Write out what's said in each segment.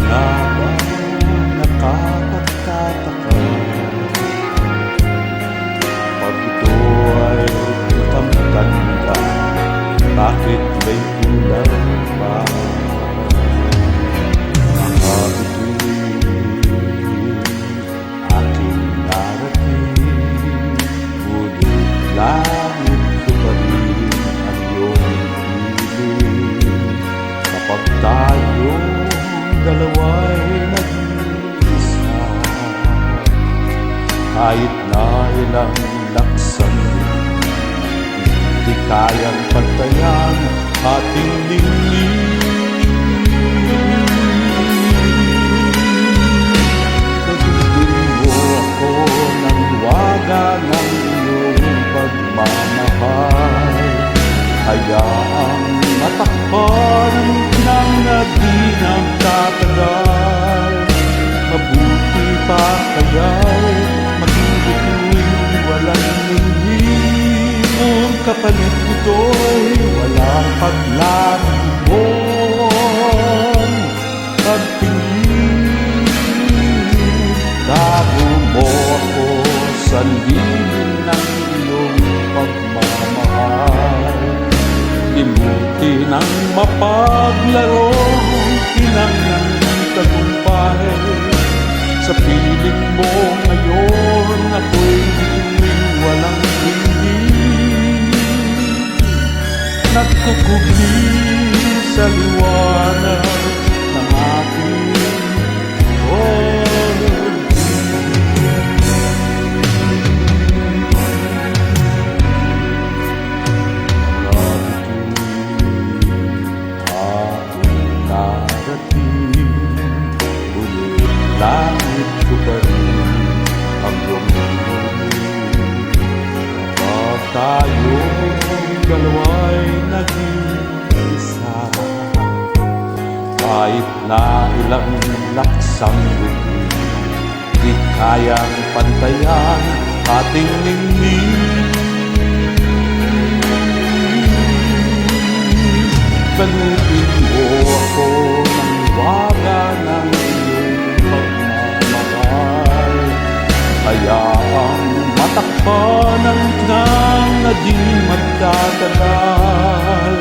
nga ba nakakataka pag ito ay nakamtanda, bakit may kulang pa? Baka ito'y aking narating, ngunit langit ko pa rin ang iyong piling. Kapag tayong dalawa'y nag-iisa, kahit na ilang laksan, di kayang pantayan ating lingling. Nagiging mo ako ng waga ng iyong pagmamahal, hayaang matakpan ng di nagtatagal. Mabuti pa kaya'y magiging walang lingling, kung kapalit nito'y walang paglalubong. Pagtingin, tago mo ako sa lilim ng iyong pagmamahal. Limutin ang mapaglarong kinang ng tagumpay. Sa piling mo ngayon ako'y bituing walang hindi, nagkukubli sa liwanag ng aking langit ko pa rin ang iyong piling. Kapag tayong dalawa'y nag-iisa, kahit na ilang laksang lupi, di kayang pantayan ating lingling. Balutin mo ako ng waga ng hayaang matakpan ang tinang na di magtatagal.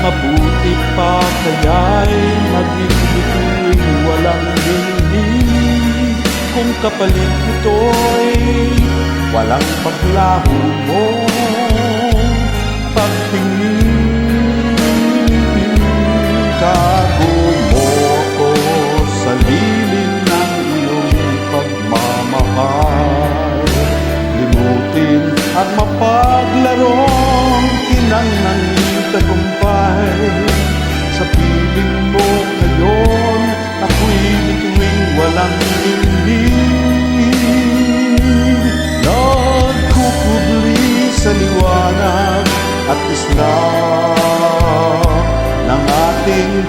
Mabuti pa kaya'y magiging walang lingling, kung kapalit nito'y walang paglaho mong pagtingin. Tago mo ako sa lilim ng iyong pagmamahal. Limutin at mapaglarong kinang ng tagumpay. Sa piling mo ngayon ako'y bituing walang lingling. Nagkukubli sa liwanag at isla ng ating